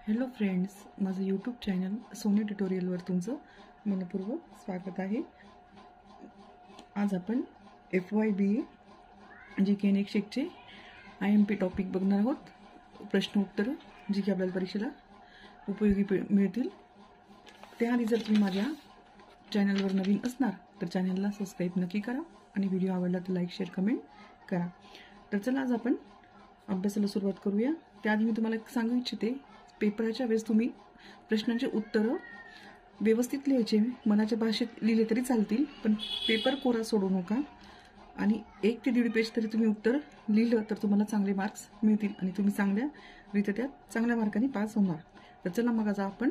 Hello friends, माझं YouTube channel Sony ट्युटोरियलवर तुमचं मनपूर्वक स्वागत आहे। आज आपण FYBA GK आणि शिकचे IMP टॉपिक बघणार आहोत। प्रश्न उत्तर जी की आपल्याला परीक्षेला उपयोगी मिळतील। त्याआधी जर तुम्ही माझ्या चॅनलवर नवीन असणार तर चॅनलला सबस्क्राईब नक्की करा आणि व्हिडिओ आवडला तर लाईक शेअर कमेंट करा। तर चला आज आपण अभ्यासाला सुरुवात करूया। त्याआधी मी तुम्हाला एक सांगू इच्छिते, पेपराच्या वेळेस तुम्ही प्रश्नांचे उत्तर व्यवस्थित लिहायचे, मनाच्या भाषेत लिहिले तरी चालतील, पण पेपर कोरा सोडू नका। आणि 1 ते 1.5 पेज तरी तुम्ही उत्तर लिहिलं तर तुम्हाला चांगले मार्क्स मिळतील आणि तुम्ही चांगल्या चांगल्या मार्कांनी पास होणार। तर चला मग आज आपण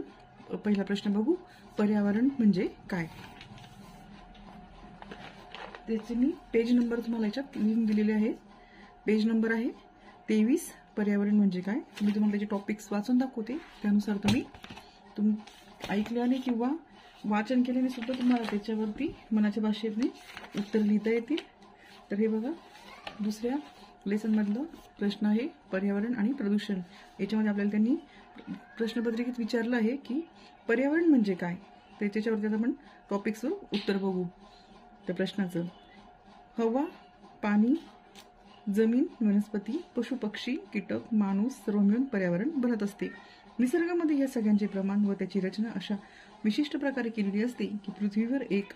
पहिला प्रश्न बघू, पर्यावरण म्हणजे काय। त्याचे मी पेज नंबर तुम्हाला याच्यात लिहून दिलेले आहे। पेज नंबर आहे 23। पर्यावरण म्हणजे काय, मी तुम्हाला त्याचे टॉपिक्स वाचून दाखवते, त्यानुसार तुम्ही ऐकल्याने किंवा वाचन केल्याने सुद्धा तुम्हाला त्याच्यावरती मनाच्या भाषेने उत्तर लिहिता येतील। तर हे बघा, दुसऱ्या लेसनमधलं प्रश्न आहे पर्यावरण आणि प्रदूषण। याच्यामध्ये आपल्याला त्यांनी प्रश्नपत्रिकेत विचारलं आहे की पर्यावरण म्हणजे काय, त्याच्यावरती आपण टॉपिक्सवर उत्तर बघू। त्या प्रश्नाचं हवा, पाणी, जमीन, वनस्पती, पशु पक्षी, कीटक, माणूस सर्व मिळून पर्यावरण बनत असते। निसर्गामध्ये या सगळ्यांचे प्रमाण व त्याची रचना अशा विशिष्ट प्रकारे केलेली असते की पृथ्वीवर एक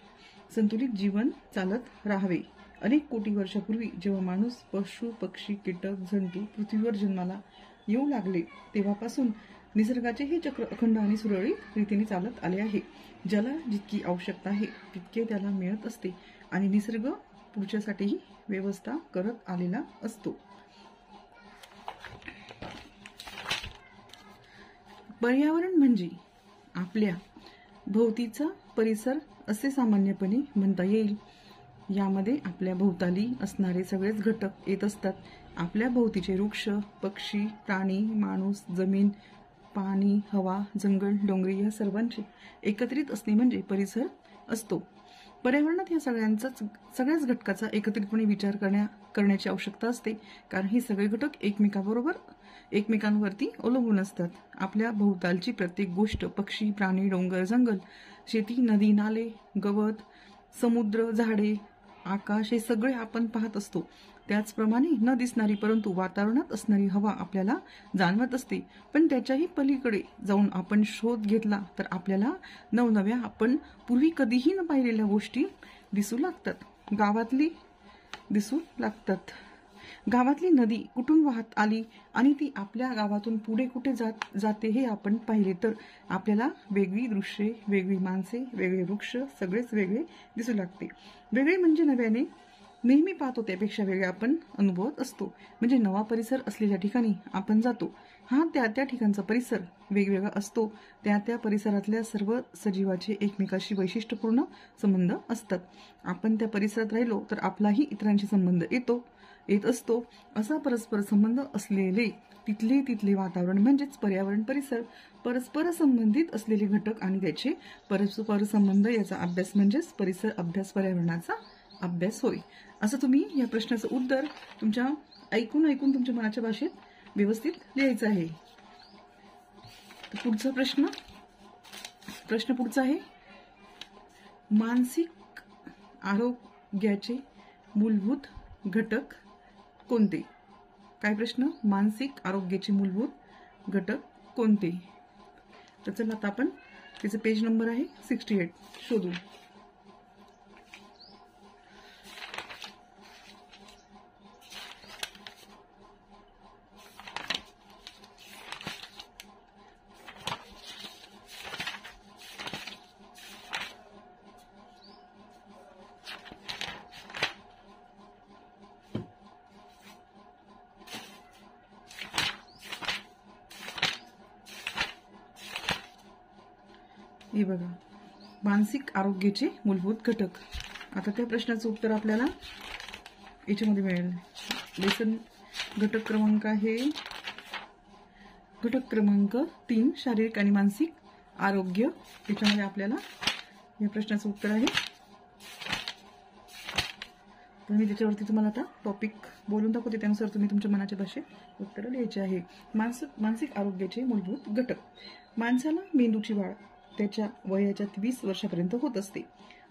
संतुलित जीवन चालत राहावे। अनेक कोटी वर्षापूर्वी जेव्हा माणूस, पशु पक्षी, कीटक, जंतू पृथ्वीवर जन्माला येऊ लागले तेव्हापासून निसर्गाचे हे चक्र अखंड आणि सुरळीत रीतीने चालत आले आहे। ज्याला जितकी आवश्यकता आहे तितके त्याला मिळत असते आणि निसर्ग पुढच्यासाठीही व्यवस्था करत आलेला असतो। पर्यावरण म्हणजे आपल्या भोवतीचा परिसर असे सामान्यपणे म्हणता येईल। यामध्ये आपल्या भोवताली असणारे सगळेच घटक येत असतात। आपल्या भोवतीचे वृक्ष, पक्षी, प्राणी, माणूस, जमीन, पाणी, हवा, जंगल, डोंगरे या सर्वांचे एकत्रित असणे म्हणजे परिसर असतो। पर्यावरणात या सगळ्याच घटकाचा एकत्रितपणे विचार करण्याची आवश्यकता असते, कारण हे सगळे घटक एकमेकांवरती अवलंबून असतात। आपल्या भोवतालची प्रत्येक गोष्ट, पक्षी, प्राणी, डोंगर, जंगल, शेती, नदी, नाले, गवत, समुद्र, झाडे, आकाश हे सगळे आपण पाहत असतो। त्याचप्रमाणे न दिसणारी परंतु वातावरणात असणारी हवा आपल्याला जाणवत असते, पण त्याच्याही पलीकडे जाऊन आपण शोध घेतला तर आपल्याला नवनव्या आपण पूर्वी कधीही न पाहिलेल्या गोष्टी दिसू लागतात। गावातली नदी कुठून वाहत आली आणि ती आपल्या गावातून पुढे कुठे जाते हे आपण पाहिले तर आपल्याला वेगळी दृश्ये, वेगळी माणसे, वेगळे वृक्ष सगळेच वेगळे दिसू लागते। वेगळे म्हणजे नव्याने नेहमी पाहतो त्यापेक्षा वेगळे आपण अनुभवत असतो। म्हणजे नवा परिसर असलेल्या ठिकाणी आपण जातो, हा त्या ठिकाणचा परिसर वेगवेगळा असतो। त्या परिसरातल्या सर्व सजीवाचे एकमेकाशी वैशिष्ट्यपूर्ण संबंध असतात। आपण त्या परिसरात राहिलो तर आपलाही इतरांशी संबंध येत असतो। असा परस्पर संबंध असलेले तिथले वातावरण म्हणजेच पर्यावरण। परिसर परस्पर संबंधित असलेले घटक आणि त्याचे परस्पर संबंध याचा अभ्यास म्हणजेच परिसर अभ्यास, पर्यावरणाचा अभ्यास होय। असं तुम्ही या प्रश्नाचं उत्तर तुमच्या ऐकून तुमच्या मनाच्या भाषेत व्यवस्थित लिहायचं आहे। पुढचा प्रश्न पुढचा आहे, मानसिक आरोग्याचे मूलभूत घटक कोणते। काय प्रश्न, मानसिक आरोग्याचे मूलभूत घटक कोणते। तर चला आता आपण त्याचा पेज नंबर आहे 68 शोधू। हे बघा, मानसिक आरोग्याचे मूलभूत घटक। आता त्या प्रश्नाचं उत्तर आपल्याला याच्यामध्ये मिळेल। लेसन घटक क्रमांक आहे घटक क्रमांक 3, शारीरिक आणि मानसिक आरोग्य। त्याच्यामध्ये आपल्याला या प्रश्नाचं उत्तर आहे तर मी त्याच्यावरती तुम्हाला आता टॉपिक बोलून दाखवते, त्यानुसार तुम्ही तुमच्या मनाच्या भाषेत उत्तरं लिहायची आहे. मानसिक आरोग्याचे मूलभूत घटक. माणसाला मेंदूची वाढ त्याच्या वयाच्या 20 वर्षापर्यंत होत असते.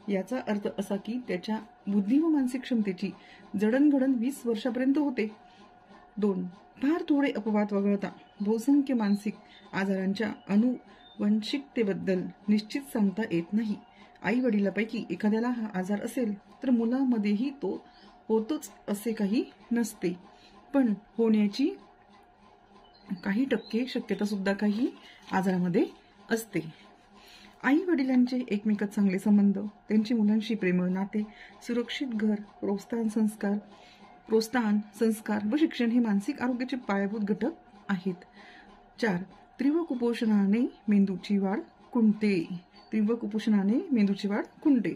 याचा अर्थ असा की त्याच्या बुद्धी व मानसिक क्षमतेची जडणघडण 20 वर्षापर्यंत होते. 2. फार थोडे अपवाद वगळता बहुसंख्य मानसिक आजारांच्या अनुवंशिकतेबद्दल निश्चित सांगता येत नाही. आई वडिलांपैकी एखाद्याला हा आजार असेल तर मुलामध्येही तो होतोच असे काही नसते, पण होण्याची काही टक्के शक्यता सुद्धा काही आजारामध्ये असते. आई वडिलांचे एकमेकात चांगले संबंध, त्यांची मुलांशी प्रेमळ नाते, सुरक्षित घर, प्रोत्साहन संस्कार व शिक्षण हे मानसिक आरोग्याचे पायाभूत घटक आहेत. 4. तीव्र कुपोषणाने मेंदूची वाढ खुंटते.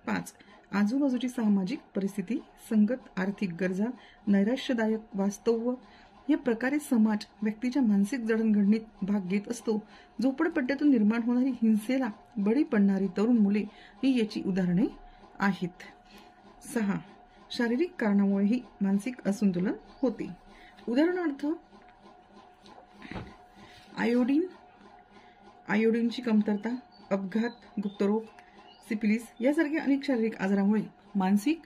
5. आजूबाजूची सामाजिक परिस्थिती, संगत, आर्थिक गरजा, नैराश्यदायक वास्तव या प्रकारे समाज व्यक्तीच्या मानसिक जडणघडणीत भाग घेत असतो. झोपडपट्ट्यातून निर्माण होणारी हिंसेला बळी पडणारी तरुण मुले ही याची उदाहरणे आहेत. 6. शारीरिक कारणामुळेही मानसिक असंतुलन होते. उदाहरणार्थ आयोडीनची कमतरता, अपघात, गुप्तरोग, सिफिलिस यासारख्या अनेक शारीरिक आजारामुळे मानसिक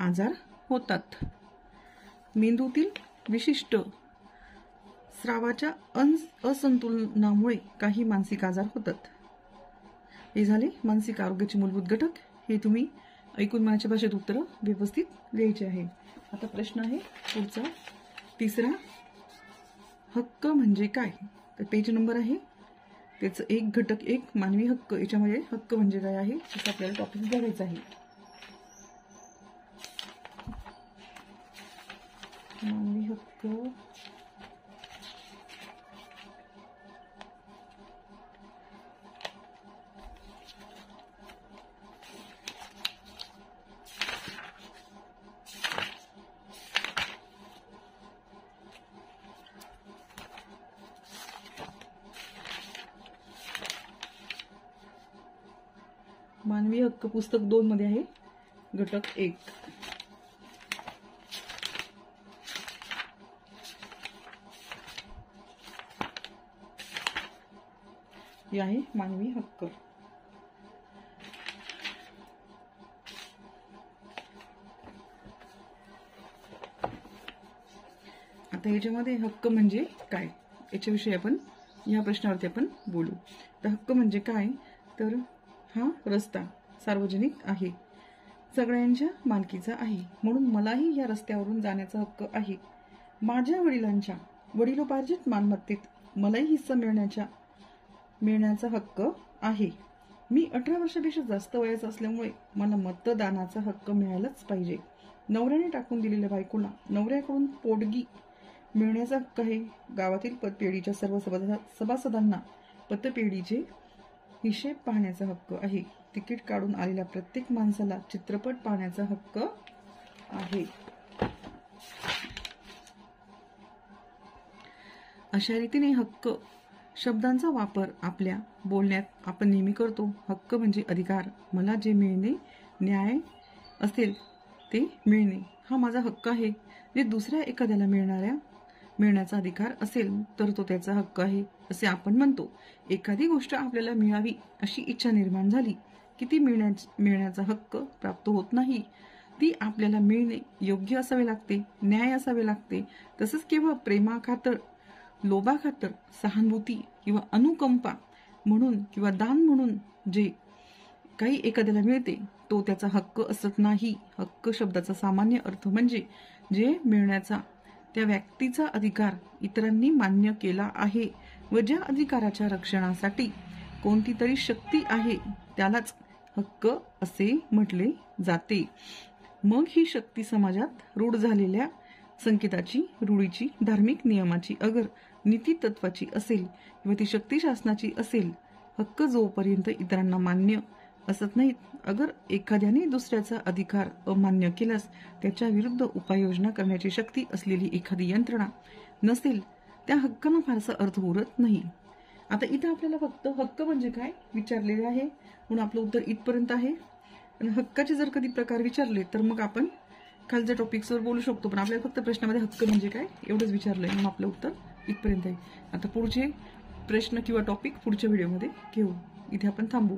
आजार होतात. मेंदूतील विशिष्ट स्रावाच्या असंतुलनामुळे काही मानसिक आजार होतात. हे झाले मानसिक आरोग्याचे मूलभूत घटक. हे तुम्ही ऐकून मनाच्या भाषेत उत्तर व्यवस्थित लिहायचे आहे. आता प्रश्न आहे पुढचा 3. हक्क म्हणजे काय? तर पेज नंबर आहे त्याचं एक घटक 1 मानवी हक्क. याच्यामध्ये हक्क म्हणजे काय आहे त्याचा आपल्याला टॉपिक बघायचा आहे. मानवी हक्क मानवी हक्क पुस्तक 2 मध्ये आहे घटक 1. हे आहे मानवी हक्क. आता याच्यामध्ये हक्क म्हणजे काय याच्याविषयी आपण या प्रश्नावरती आपण बोलू. तर हक्क म्हणजे काय, तर हा रस्ता सार्वजनिक आहे, सगळ्यांच्या मालकीचा आहे, म्हणून मलाही या रस्त्यावरून जाण्याचा हक्क आहे. माझ्या वडिलांच्या वडिलोपार्जित मालमत्तेत मलाही हिस्सा मिळण्याचा हक्क आहे. मी 18 वर्षापेक्षा जास्त वयाचा असल्यामुळे मला मतदानाचा हक्क मिळालाच पाहिजे. नवऱ्याने टाकून दिलेल्या बायकोला नवऱ्याकडून पोटगी मिळण्याचा हक्क आहे. गावातील पतपेढीच्या सर्व सभासदांना पतपेढीचे हिशेब पाहण्याचा हक्क आहे. तिकीट काढून आलेल्या प्रत्येक माणसाला चित्रपट पाहण्याचा हक्क आहे. अशा रीतीने हक्क शब्दांचा वापर आपल्या बोलण्यात आपण नेहमी करतो. हक्क म्हणजे अधिकार. मला जे मिळणे न्याय असेल ते मिळणे हा माझा हक्क आहे. जे दुसऱ्या एखाद्याला मिळण्याचा अधिकार असेल तर तो त्याचा हक्क आहे असे आपण म्हणतो. एखादी गोष्ट आपल्याला मिळावी अशी इच्छा निर्माण झाली की ती मिळण्याचा हक्क प्राप्त होत नाही. ती आपल्याला मिळणे योग्य असावे लागते, न्याय असावे लागते. तसंच केवळ प्रेमाखातर, लोभाखातर, सहानुभूती किंवा अनुकंपा म्हणून किंवा दान म्हणून जे काही एखाद्याला मिळते तो त्याचा हक्क असत नाही. हक्क शब्दाचा सामान्य अर्थ म्हणजे जे मिळण्याचा त्या व्यक्तीचा अधिकार इतरांनी मान्य केला आहे व ज्या अधिकाराच्या रक्षणासाठी कोणती तरी शक्ती आहे त्यालाच हक्क असे म्हटले जाते. मग ही शक्ती समाजात रूढ झालेल्या संकेताची, रूढीची, धार्मिक नियमाची, अगर नीती तत्वाची असेल किंवा ती शक्ती शासनाची असेल. हक्क जोपर्यंत इतरांना मान्य असत नाहीत, अगर एखाद्याने दुसऱ्याचा अधिकार अमान्य केल्यास त्याच्या विरुद्ध उपाययोजना करण्याची शक्ती असलेली एखादी यंत्रणा नसेल त्या हक्कांना फारसा अर्थ उरत नाही. आता इथं आपल्याला फक्त हक्क म्हणजे काय विचारलेले आहे म्हणून आपलं उत्तर इथपर्यंत आहे. आणि हक्काचे जर कधी प्रकार विचारले तर मग आपण खालच्या टॉपिक्सवर बोलू शकतो, पण आपल्याला फक्त प्रश्नामध्ये हक्क म्हणजे काय एवढंच विचारलंय, म्हणून आपलं उत्तर इथपर्यंत आहे. आता पुढचे प्रश्न किंवा टॉपिक पुढच्या व्हिडिओमध्ये घेऊ. इथे आपण थांबू.